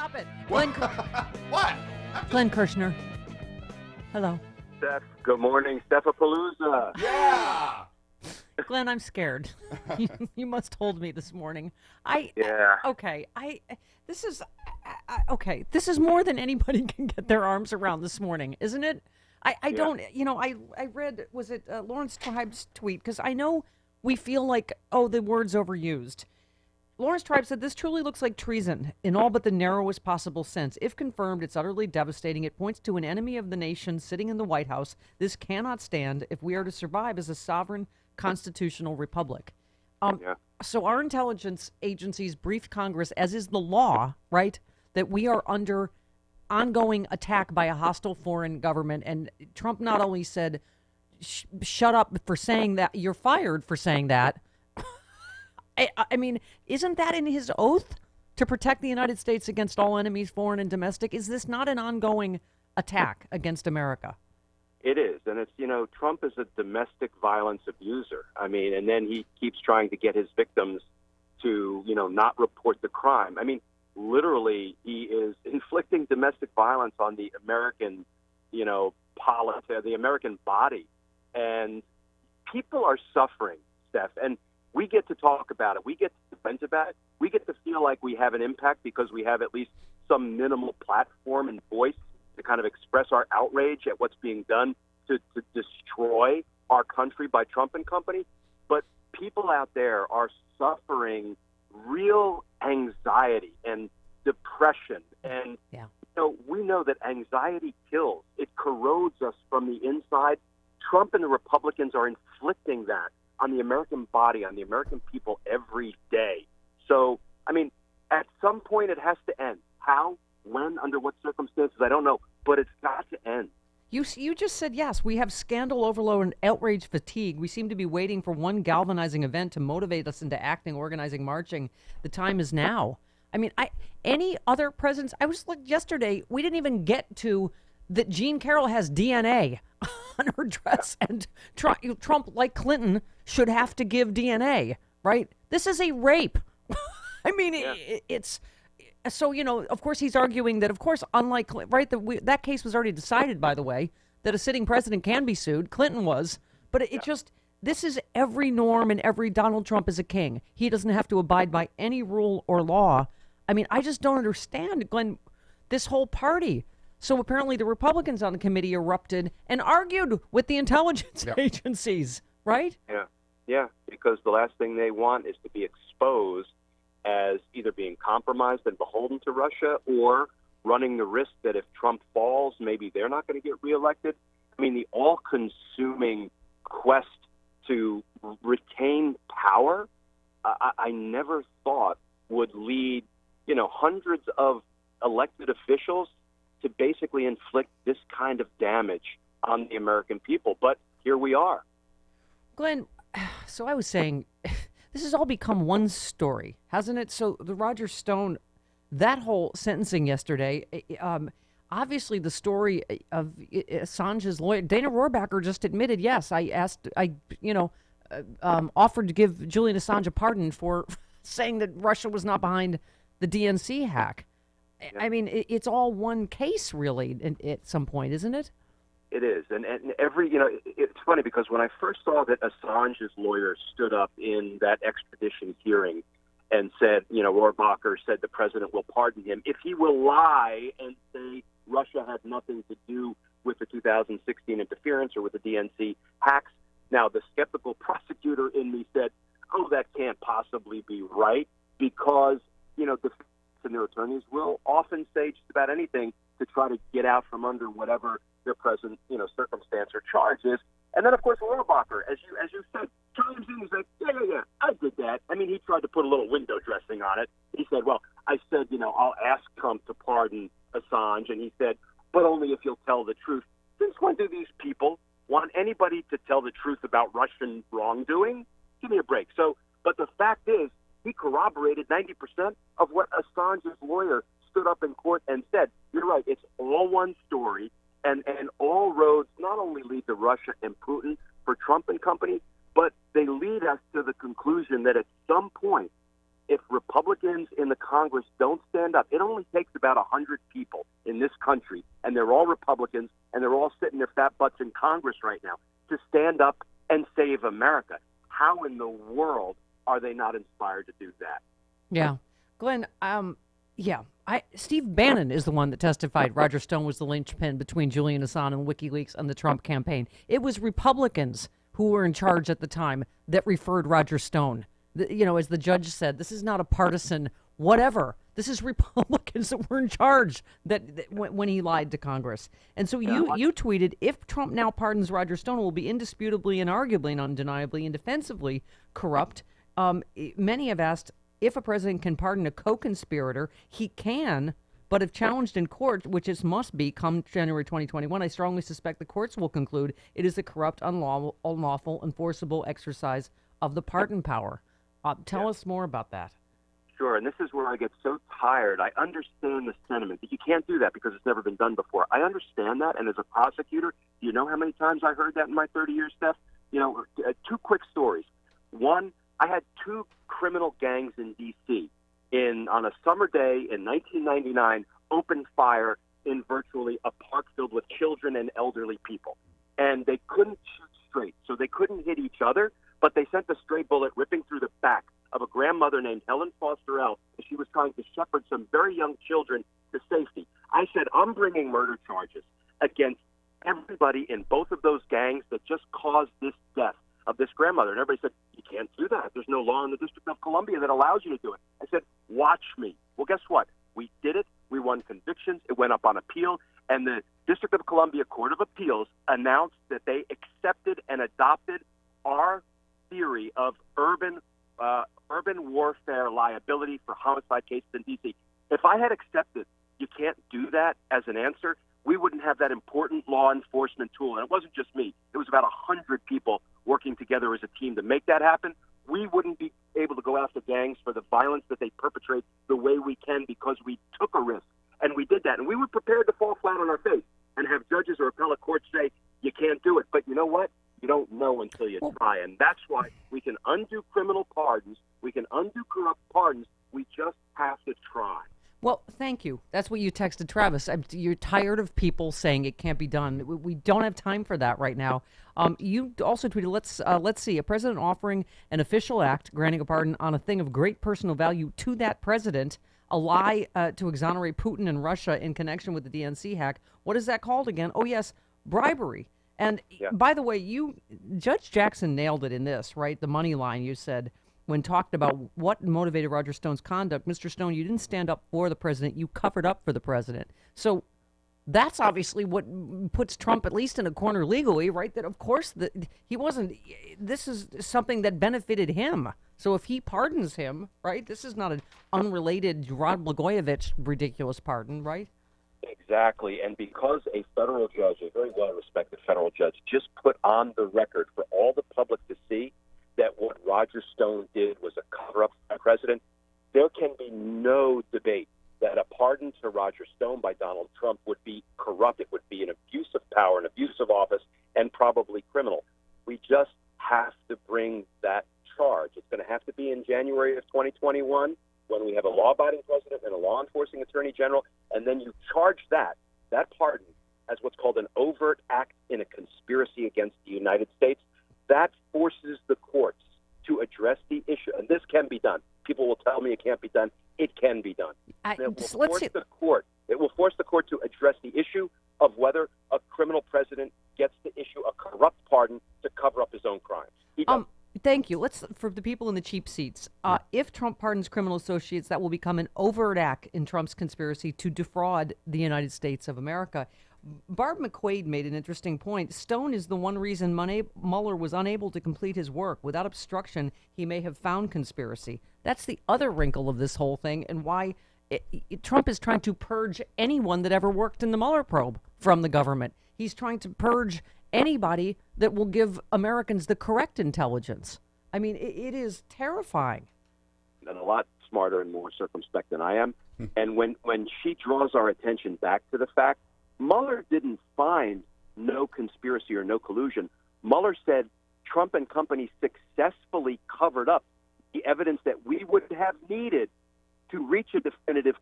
Stop it. Glenn, What? Glenn Kirschner. Hello. Steph, good morning. Stephapalooza. Yeah. Glenn, I'm scared. You must hold me this morning. Yeah. Okay. This is okay. This is more than anybody can get their arms around this morning, isn't it? I don't, I read, was it Lawrence Tribe's tweet? Because I know we feel like, the word's overused. Lawrence Tribe said, this truly looks like treason in all but the narrowest possible sense. If confirmed, it's utterly devastating. It points to an enemy of the nation sitting in the White House. This cannot stand if we are to survive as a sovereign constitutional republic. So our intelligence agencies briefed Congress, as is the law, right, that we are under ongoing attack by a hostile foreign government. And Trump not only said, shut up for saying that, you're fired for saying that. I mean, isn't that in his oath to protect the United States against all enemies, foreign and domestic? Is this not an ongoing attack against America? It is. And it's, Trump is a domestic violence abuser. I mean, and then he keeps trying to get his victims to, not report the crime. I mean, literally, he is inflicting domestic violence on the American, the American body. And people are suffering, Steph. And we get to talk about it. We get to defend about it. We get to feel like we have an impact because we have at least some minimal platform and voice to kind of express our outrage at what's being done to destroy our country by Trump and company. But people out there are suffering real anxiety and depression. And we know that anxiety kills. It corrodes us from the inside. Trump and the Republicans are inflicting that on the American body, on the American people every day. So, I mean, at some point it has to end. How, when, under what circumstances, I don't know, but it's got to end. You just said yes. We have scandal overload and outrage fatigue. We seem to be waiting for one galvanizing event to motivate us into acting, organizing, marching. The time is now. I mean, any other presidents? I was like yesterday. We didn't even get to that. Jean Carroll has DNA on her dress, and Trump, like Clinton, should have to give DNA. Right? This is a rape. I mean, it's. So, of course, he's arguing that, of course, unlike, right, that case was already decided, by the way, that a sitting president can be sued. Clinton was. But this is every norm and every Donald Trump is a king. He doesn't have to abide by any rule or law. I mean, I just don't understand, Glenn, this whole party. So apparently the Republicans on the committee erupted and argued with the intelligence agencies, right? Yeah, because the last thing they want is to be exposed as either being compromised and beholden to Russia or running the risk that if Trump falls, maybe they're not going to get reelected. I mean, the all-consuming quest to retain power, I never thought would lead, hundreds of elected officials to basically inflict this kind of damage on the American people. But here we are. Glenn, so I was saying, this has all become one story, hasn't it? So the Roger Stone, that whole sentencing yesterday, obviously the story of Assange's lawyer, Dana Rohrabacher, just admitted, yes, offered to give Julian Assange a pardon for saying that Russia was not behind the DNC hack. I mean, it's all one case, really, at some point, isn't it? It is. And every, it's funny because when I first saw that Assange's lawyer stood up in that extradition hearing and said, Rohrabacher said the president will pardon him if he will lie and say Russia had nothing to do with the 2016 interference or with the DNC hacks. Now, the skeptical prosecutor in me said, that can't possibly be right because, defense and their attorneys will often say just about anything to try to get out from under whatever their present, circumstance or charge is. And then, of course, Rohrabacher, as you said, chimes in. He's like, yeah, I did that. I mean, he tried to put a little window dressing on it. He said, well, I said, I'll ask Trump to pardon Assange. And he said, but only if you'll tell the truth. Since when do these people want anybody to tell the truth about Russian wrongdoing? Give me a break. So, but the fact is, he corroborated 90% of what Assange's lawyer stood up in court and said. You're right. It's all one story. And all roads not only lead to Russia and Putin for Trump and company, but they lead us to the conclusion that at some point if Republicans in the Congress don't stand up, it only takes about 100 people in this country, and they're all Republicans, and they're all sitting their fat butts in Congress right now, to stand up and save America. How in the world are they not inspired to do that? Yeah. Glenn, Steve Bannon is the one that testified Roger Stone was the linchpin between Julian Assange and WikiLeaks and the Trump campaign. It was Republicans who were in charge at the time that referred Roger Stone. As the judge said, this is not a partisan whatever. This is Republicans that were in charge when he lied to Congress. And so you tweeted, if Trump now pardons Roger Stone, it will be indisputably and arguably and undeniably and defensively corrupt. Many have asked, if a president can pardon a co-conspirator, he can, but if challenged in court, which it must be come January 2021, I strongly suspect the courts will conclude it is a corrupt, unlawful, enforceable exercise of the pardon power. Tell us more about that. Sure, and this is where I get so tired. I understand the sentiment that you can't do that because it's never been done before. I understand that, and as a prosecutor, do you know how many times I heard that in my 30 years, Steph? Two quick stories. One, I had two criminal gangs in D.C. on a summer day in 1999, opened fire in virtually a park filled with children and elderly people. And they couldn't shoot straight, so they couldn't hit each other, but they sent a stray bullet ripping through the back of a grandmother named Helen Foster L. as she was trying to shepherd some very young children to safety. I said, I'm bringing murder charges against everybody in both of those gangs that just caused this death of this grandmother. And everybody said, you can't do that. There's no law in the District of Columbia that allows you to do it. I said, watch me. Well, guess what? We did it. We won convictions. It went up on appeal. And the District of Columbia Court of Appeals announced that they accepted and adopted our theory of urban warfare liability for homicide cases in D.C. If I had accepted you can't do that as an answer, we wouldn't have that important law enforcement tool. And it wasn't just me. It was about 100 people working together as a team to make that happen. We wouldn't be able to go after gangs for the violence that they perpetrate the way we can because we took a risk. And we did that. And we were prepared to fall flat on our face and have judges or appellate courts say, you can't do it. But you know what? You don't know until you try. And that's why we can undo criminal pardons. We can undo corrupt pardons. We just have to try. Well, thank you. That's what you texted Travis. You're tired of people saying it can't be done. We don't have time for that right now. You also tweeted, let's see, a president offering an official act granting a pardon on a thing of great personal value to that president, a lie to exonerate Putin and Russia in connection with the DNC hack. What is that called again? Oh, yes, bribery. And by the way, Judge Jackson nailed it in this, right? The money line you said when talked about what motivated Roger Stone's conduct. Mr. Stone, you didn't stand up for the president. You covered up for the president. So that's obviously what puts Trump at least in a corner legally, right? That, of course, he wasn't. This is something that benefited him. So if he pardons him, right, this is not an unrelated Rod Blagojevich ridiculous pardon, right? Exactly. And because a federal judge, a very well-respected federal judge, just put on the record for all the public to see that what Roger Stone did was a cover-up for the president, there can be no debate that a pardon to Roger Stone by Donald Trump would be corrupt. It would be an abuse of power, an abuse of office, and probably criminal. We just have to bring that charge. It's going to have to be in January of 2021 when we have a law-abiding president and a law-enforcing attorney general, and then you charge that pardon as what's called an overt act in a conspiracy against the United States. That forces the courts to address the issue, and this can be done. People will tell me it can't be done. It can be done. It will force the court to address the issue of whether a criminal president gets to issue a corrupt pardon to cover up his own crimes. Thank you. For the people in the cheap seats, if Trump pardons criminal associates, that will become an overt act in Trump's conspiracy to defraud the United States of America. Barb McQuaid made an interesting point. Stone is the one reason Mueller was unable to complete his work. Without obstruction, he may have found conspiracy. That's the other wrinkle of this whole thing and why Trump is trying to purge anyone that ever worked in the Mueller probe from the government. He's trying to purge anybody that will give Americans the correct intelligence. I mean, it is terrifying. And a lot smarter and more circumspect than I am. And when she draws our attention back to the fact, Mueller didn't find no conspiracy or no collusion. Mueller said Trump and company successfully covered up the evidence that we would have needed to reach a definitive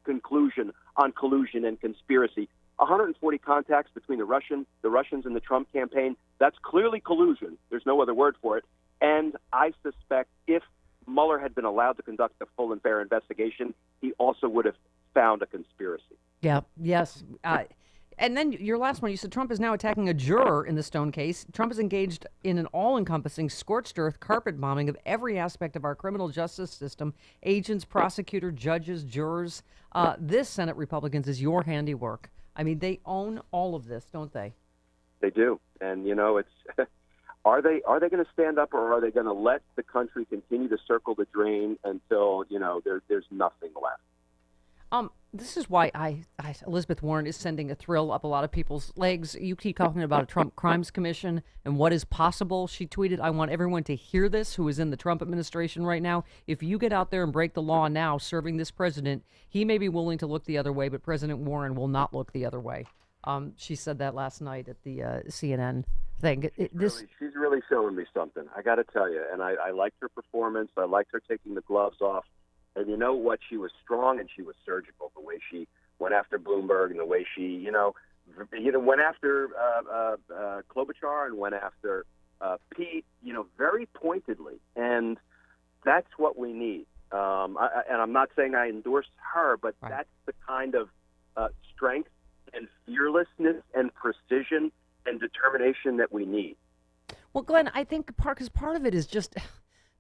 conclusion on collusion and conspiracy. 140 contacts between the Russians and the Trump campaign. That's clearly collusion. There's no other word for it. And I suspect if Mueller had been allowed to conduct a full and fair investigation, he also would have found a conspiracy. Yeah. Yes. And then your last one, you said Trump is now attacking a juror in the Stone case. Trump is engaged in an all-encompassing scorched earth carpet bombing of every aspect of our criminal justice system, agents, prosecutor, judges, jurors. This, Senate Republicans, is your handiwork. I mean, they own all of this, don't they? They do. And, it's are they going to stand up, or are they going to let the country continue to circle the drain until, there's nothing left? This is why Elizabeth Warren is sending a thrill up a lot of people's legs. You keep talking about a Trump Crimes Commission and what is possible. She tweeted, I want everyone to hear this who is in the Trump administration right now. If you get out there and break the law now serving this president, he may be willing to look the other way, but President Warren will not look the other way. She said that last night at the CNN thing. She's really showing me something, I got to tell you. And I liked her performance. I liked her taking the gloves off. And you know what? She was strong and she was surgical. The way she went after Bloomberg and the way she, went after Klobuchar and went after Pete, very pointedly. And that's what we need. And I'm not saying I endorse her, but right. That's the kind of strength and fearlessness and precision and determination that we need. Well, Glenn, I think part of it is just...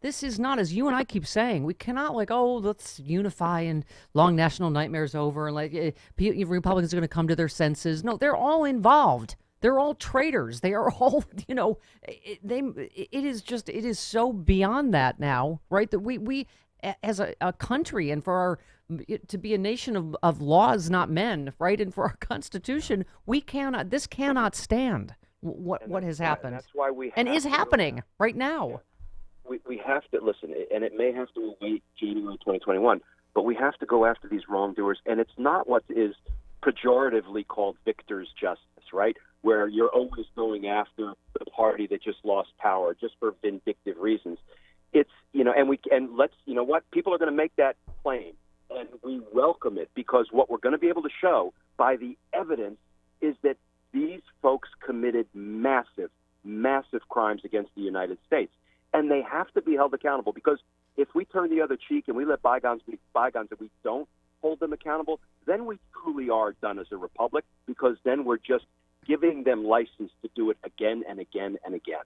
This is not, as you and I keep saying, we cannot let's unify and long national nightmares over and Republicans are going to come to their senses. No, they're all involved. They're all traitors. They are all, it is so beyond that now, right? That we as a country and for to be a nation of laws, not men, right? And for our Constitution, this cannot stand what has happened. That's why we have and is happening right now. Yeah. We have to listen, and it may have to wait January 2021, but we have to go after these wrongdoers. And it's not what is pejoratively called victor's justice, right? Where you're always going after the party that just lost power just for vindictive reasons. It's, and let's, people are going to make that claim, and we welcome it because what we're going to be able to show by the evidence is that these folks committed massive, massive crimes against the United States. And they have to be held accountable because if we turn the other cheek and we let bygones be bygones and we don't hold them accountable, then we truly are done as a republic because then we're just giving them license to do it again and again and again.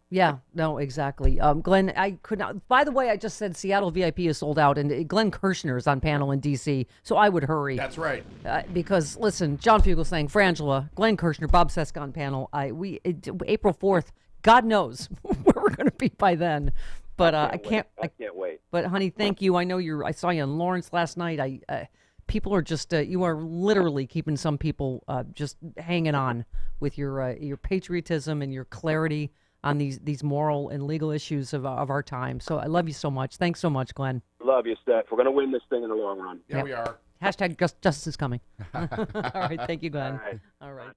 Yeah, no, exactly. Glenn, I could not. By the way, I just said Seattle VIP is sold out, and Glenn Kirschner is on panel in D.C., so I would hurry. That's right. Because listen, John Fugel saying Frangela, Glenn Kirschner, Bob Cesca on panel. April 4th. God knows where we're going to be by then, but I can't wait. But honey, thank you. I know I saw you in Lawrence last night. People are just you are literally keeping some people just hanging on with your patriotism and your clarity on these moral and legal issues of our time. So I love you so much. Thanks so much, Glenn. Love you, Steph. We're going to win this thing in the long run. Yeah, we are. # justice is coming. All right. Thank you, Glenn. All right. All right.